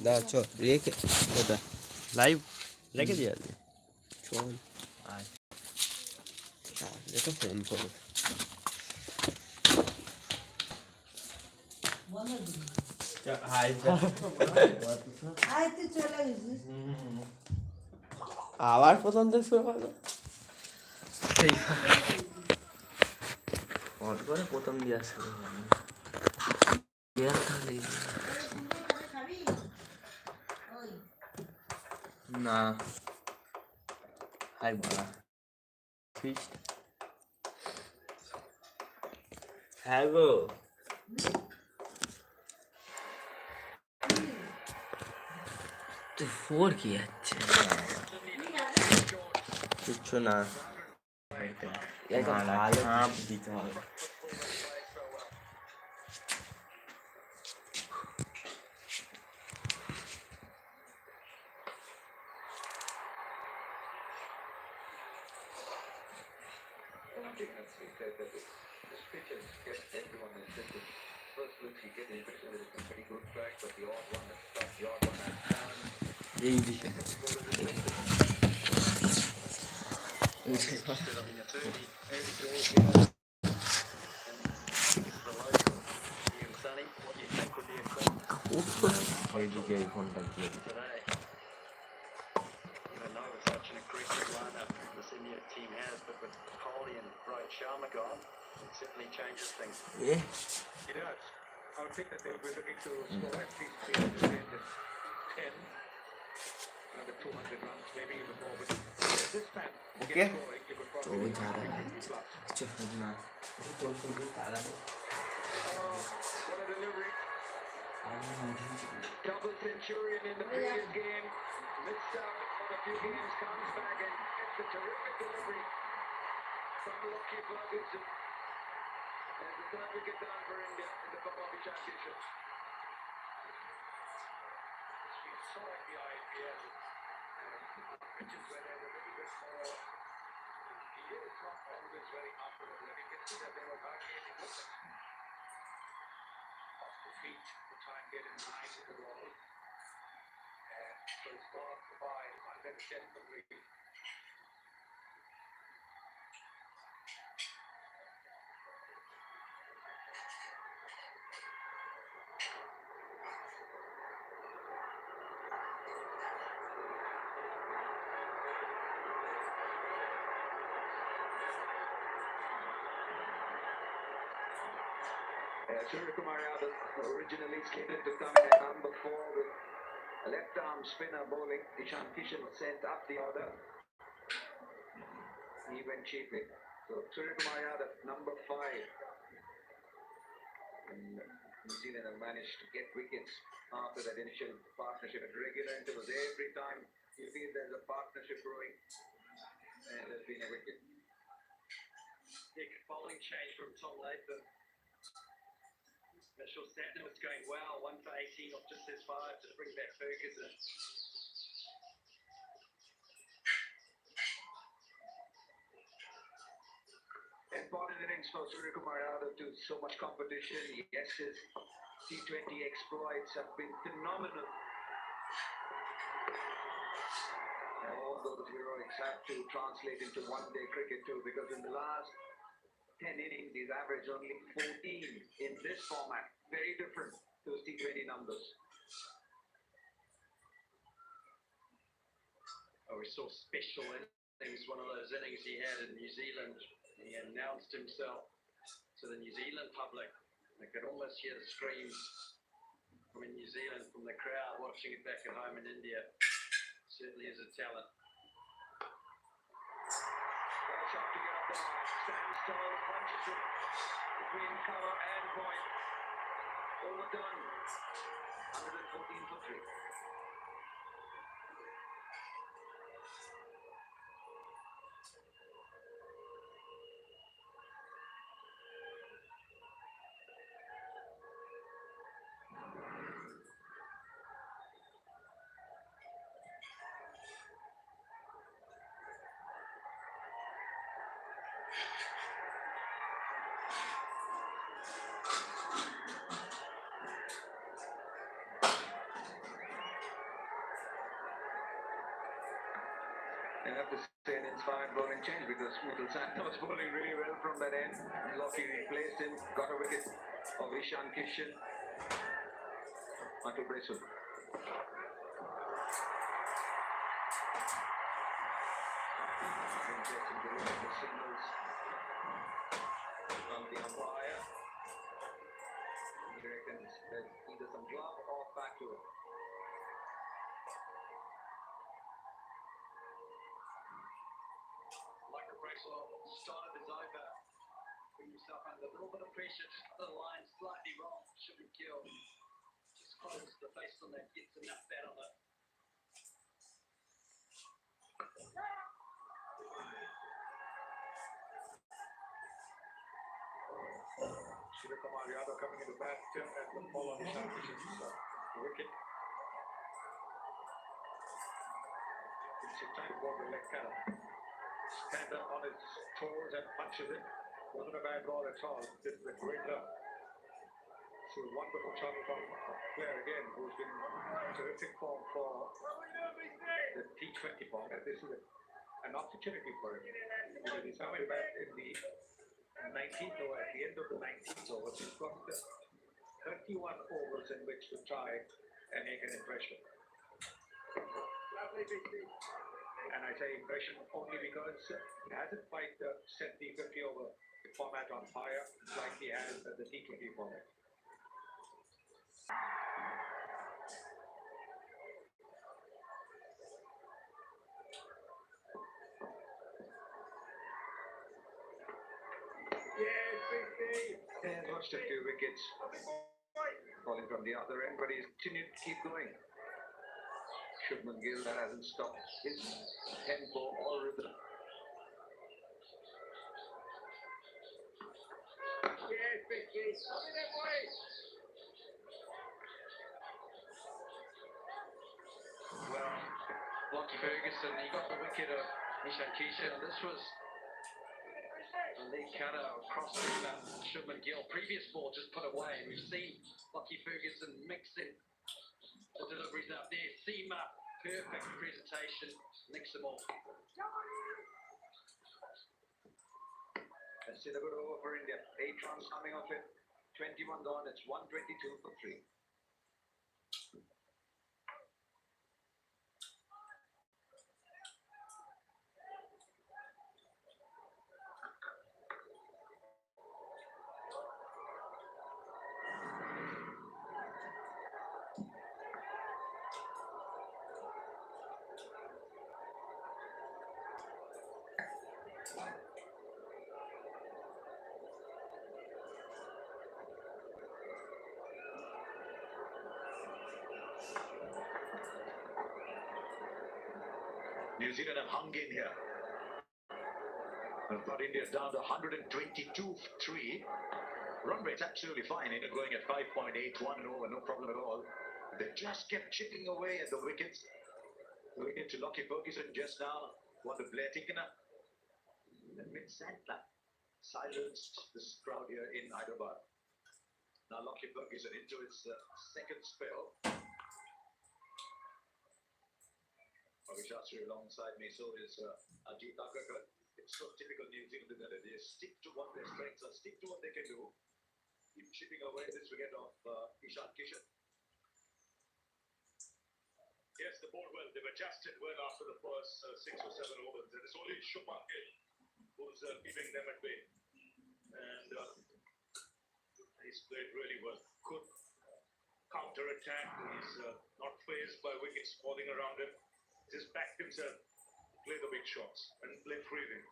না চ রেখে ওটা লাইভ রেখে দিয়ে আসবি চল এটা ফোন করো আবার প্রথম থেকে শুরু করো করে প্রথম দিয়ে আসবে না হাই বলা ফিস্ট হ্যাঁ গো তুই ফোর কি যাচ্ছে কিচ্ছু না ভালো হাঁপ দিতে হবে এই দিকে এইদিকে এই ফোনটা দিয়ে দিতে I would think that they would be looking to score at least 310, another 200 runs, maybe even more. But this time, Okay. scoring, it would probably be 100 plus. What a delivery. Double centurion in the previous game. Missed out on a few games, comes back and gets a terrific delivery. Some lucky Ferguson. And the third wicket down for India in the ODI Championship. We saw at the IPL pitches where they were a little bit more. He is not always very comfortable, and you can see that they were hardly any movement off the feet to try and get in line with the ball. And so it's gone by 110 for 3. Suryakumar Yadav originally slated to come in at number 4 with a left-arm spinner bowling. Ishan Kishan sent up the order. He went cheaply. So Suryakumar Yadav, number 5. And New Zealand have managed to get wickets after that initial partnership at regular intervals. Every time you feel there's a partnership brewing, and there's been a wicket. Big bowling change from Tom Latham. Mitchell Stanton was going well, 1 for 18 off just his 5 to bring back Ferguson. Important innings for Suryakumar Yadav to so much competition. Yes, his T20 exploits have been phenomenal. And all those heroics have to translate into one-day cricket too, because in the last 10 innings, he's averaged only 14 in this format. Very different to his T20 numbers. Oh, we saw special innings, one of those innings he had in New Zealand. He announced himself to the New Zealand public. They could almost hear the screams from New Zealand, from the crowd watching it back at home in India. Certainly is a talent. Shot to get up the line. Stands tall, punches it between cover and point. Overdone. 114 for 3. I have to say an inspired bowling change because Mithil Santner was bowling really well from that end. Lockie replaced him, got a wicket of Ishan Kishan. Michael Bracewell. Interesting to look at the signals from the umpire. He reckons there's either some glove or back to it. Michael Bracewell started his over. Put himself under a little bit of pressure, just got the line slightly wrong. Shouldn't kill. Just close the face on that, gets enough bat on it. Kumar Yadav coming into bat at the ball on the side, which is wicket. It's a time ball to leg cutter. Stand up on its toes and punches it. Wasn't a bad ball at all. This is a great love. So wonderful shot from a player again who's been terrific form for the T20 format. This is an opportunity for him because he's coming back in the 19th over, at the end of the 19th over. He's got 31 overs in which to try and make an impression. And I say impression only because he hasn't quite set the 50 over format on fire like he has at the T20 format. And lost a few wickets falling from the other end, but he's continued to keep going. Shubman Gill, that hasn't stopped his tempo or rhythm. Well, Lockie Ferguson, he got the wicket of Ishan Kishan. This was a leg cutter across to Shubman Gill. Previous ball just put away. We've seen Lockie Ferguson mixing the deliveries up there. Seema, perfect presentation, mix them all. That's still a good over for India. 8 runs coming off it. 21 gone. It's 122 for 3. New Zealand have hung in here. I've got India down to 122 for 3. Run rate's absolutely fine. India going at 5.81 and over, no problem at all. They just kept chipping away at the wickets. The wicket to Lockie Ferguson just now. One to Blair Tikana. And Vince Santner silenced this crowd here in Hyderabad. Now Lockie Ferguson into his second spell. Shastri alongside me, so is Ajit Agarkar. It's so typical New Zealand that they stick to what their strengths are, stick to what they can do. Keep chipping away this wicket of Ishan Kishan. Yes, the board well. They've adjusted well after the first 6 or 7 overs. And it's only Shubman Gill who's keeping them at bay. And he's played really well. Good counter-attack. He's not fazed by wickets falling around him. Just backed himself to play the big shots and play freely.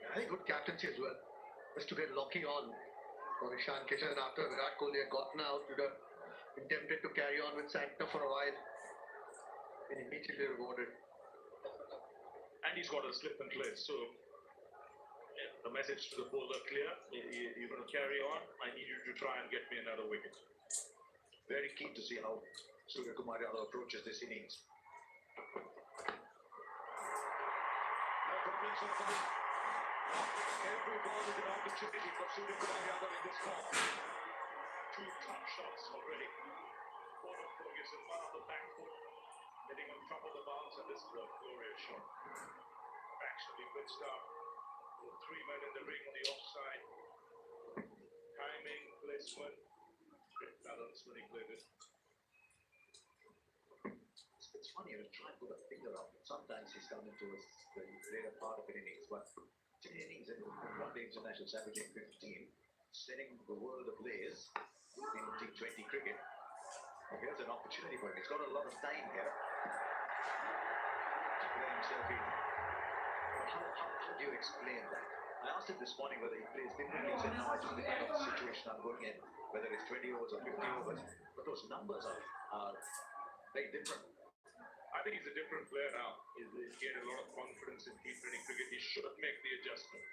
I think good captaincy as well. Just to get Lockie on for Ishan Kishan after Virat Kohli had gotten out, would have attempted to carry on with Santner for a while and immediately rewarded. And he's got a slip and play, so the message to the bowler clear. You're going to carry on. I need you to try and get me another wicket. Very keen to see how Surya Kumar Yadav approaches this innings. No problems so far. Every ball is an opportunity for Surya Kumar Yadav in this form. 20 two top shots already. One of Ferguson, one on the back foot, hitting on top of the bounce, and this is a glorious shot. Actually pitched up with three men in the ring on the offside. Timing, placement, great balance when he played it. It's funny, I was trying to put a finger on it. Sometimes he's coming towards the later part of an innings, but 10 innings in one day international championship 15, setting the world ablaze in T20 cricket. Here's an opportunity for him. He's got a lot of time here to play himself in. How do you explain that? I asked him this morning whether he plays differently. He said, no, I just depend on the situation I'm going in, whether it's 20 overs or 50 overs. But those numbers are very different. I think he's a different player now. He's gained a lot of confidence in T20 cricket. He should make the adjustment.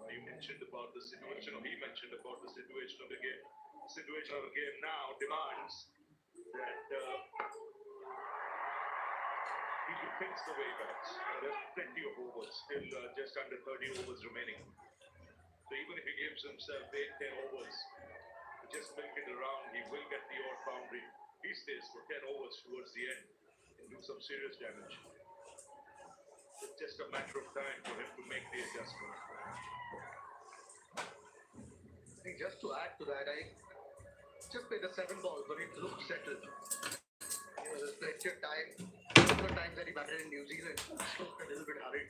You mentioned about the situation, or he mentioned about the situation of the game. The situation of the game now demands that he thinks the way back. There's plenty of overs, still just under 30 overs remaining. So even if he gives himself 8-10 overs, just milk it around, he will get the odd boundary. He stays for 10 overs towards the end and do some serious damage. It's just a matter of time for him to make the adjustment. I think just to add to that, I just played the 7 ball, but it looked settled. There's plenty of time. Couple of times that he batted in New Zealand, it looked a little bit hurried.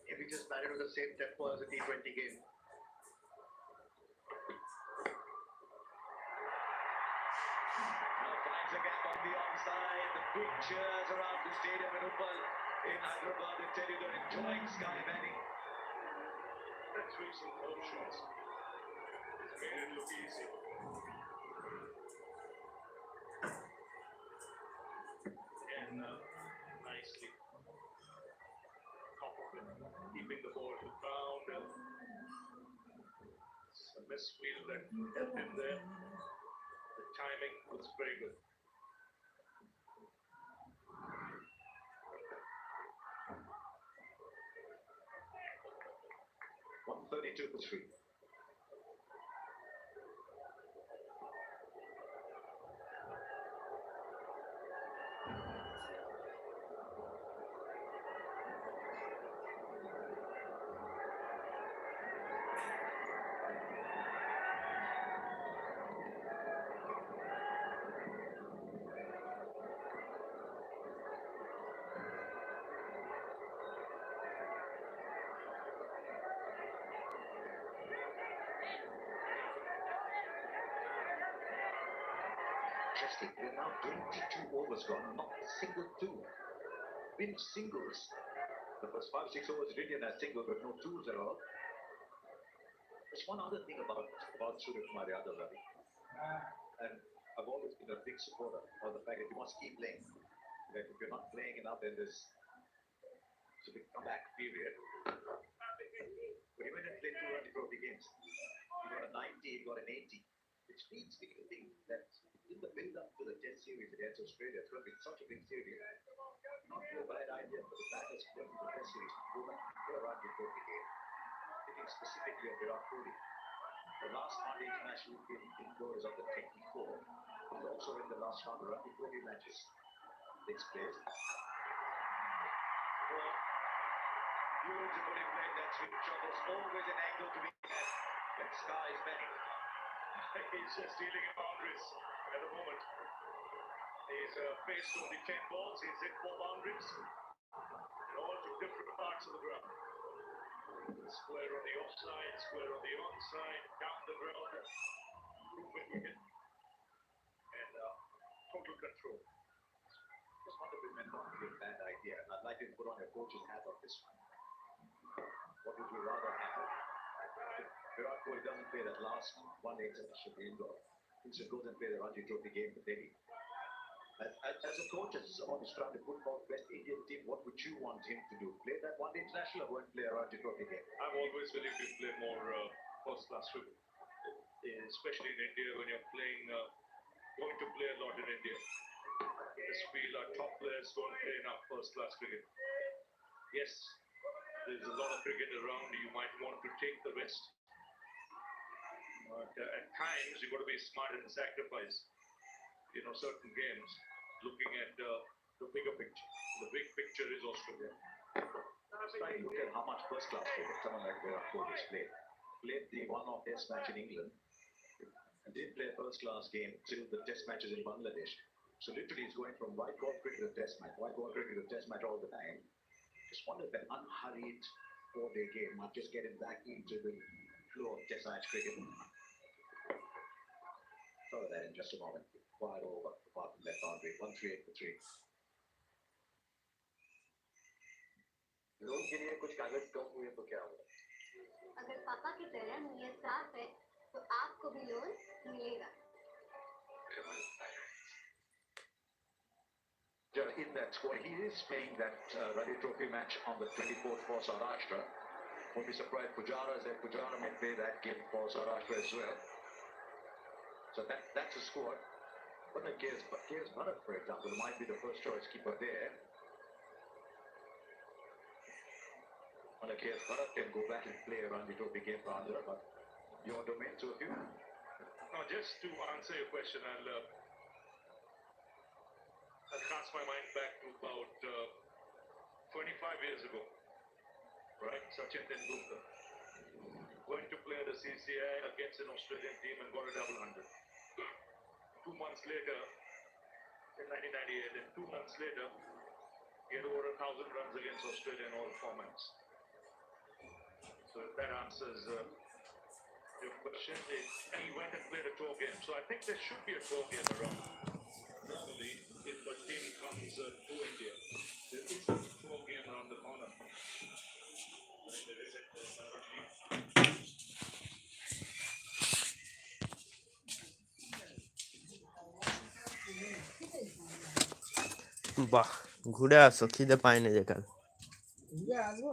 If he just batted with the same tempo as a T20 game. Now finds a gap on the onside. The big cheers around the stadium in Uppal in Hyderabad. They tell you they're enjoying Sky batting. Let's reach some home shots. It's made it look easy. And nicely top of it, keeping the ball to the ground. It's a misfield that helped him there. The timing was very good. .132 for 3. Interesting, we're now 22 overs gone, not a single two. Been singles. The first 5-6 overs in India had single, but no twos at all. There's one other thing about Surya Kumar Yadav, Ravi. And I've always been a big supporter of the fact that you must keep playing. That if you're not playing enough, then there's a big comeback period. But he went and played 2 Ranji Trophy games. He got a 90, he got an 80. Which means we can think that in the build-up to the Test series against Australia, it's going to be such a big series. Not a bad idea for the batters going to the Test series to go back to the Ranji Trophy game. Thinking specifically of Virat Kohli. The last one international game indoors of the 24 is also in the last round of Ranji Trophy matches takes place. Well, beautifully played that switch shot. There's always an angle to be had when Sky is batting. He's just dealing in boundaries at the moment. He's faced only 10 balls. He's hit 4 boundaries. All to different parts of the ground. Square on the offside, square on the onside, down the ground. Movement wicket. And total control. Just want to bring men not to be a bad idea. I'd like you to put on your coach's hat on this one. What would you rather have? Virat Kohli doesn't play that last one-day international indoor. Instead goes and play the Ranji Trophy game for Delhi. As a coach, as someone who's trying to put out the best Indian team, what would you want him to do? Play that one-day international or go and play a Ranji Trophy game? I'm always willing to play more first-class cricket, especially in India when you're playing, going to play a lot in India. This field, our top players don't play enough first-class cricket. Yes, there's a lot of cricket around. You might want to take the rest. But at times, you've got to be smart and sacrifice, certain games, looking at the bigger picture. The big picture is Australia. Try to look at how much first-class cricket someone like Virat Kohli has played. Played the one-off test match in England. And did play a first-class game till the test matches in Bangladesh. So literally he's going from white ball cricket to test match, white ball cricket to test match all the time. Just wonder if that unhurried 4-day game might just get him back into the flow of test match cricket. Cover that in just a moment. Wide over, apart from left boundary, 138 for 3. Loan के लिए कुछ कागज कम हुए तो क्या होगा? अगर पापा की तरह नीयत साफ है तो आपको भी लोन मिलेगा। In that squad, he is playing that Rally Trophy match on the 24th for Saurashtra. Won't be surprised Pujara said Pujara may play that game for Saurashtra as well. So that's a squad. But like KS Bharat, for example, might be the first choice keeper there. Like KS Bharat can go back and play a Rally Trophy game for Andhra, but your domain to a few. Now, just to answer your question, I'll cast my mind back to about 25 years ago, right? Sachin Tendulkar going to play the CCI against an Australian team and got a double 100. 2 months later, in 1998, and 2 months later, he had over 1,000 runs against Australia in all formats. So if that answers your question, and he went and played a tour game. So I think there should be a tour game around. Normally, if a team comes to India, there is a tour game around the corner. বাহ, ঘুরে আসো, খিদে পায়নি যে কাল।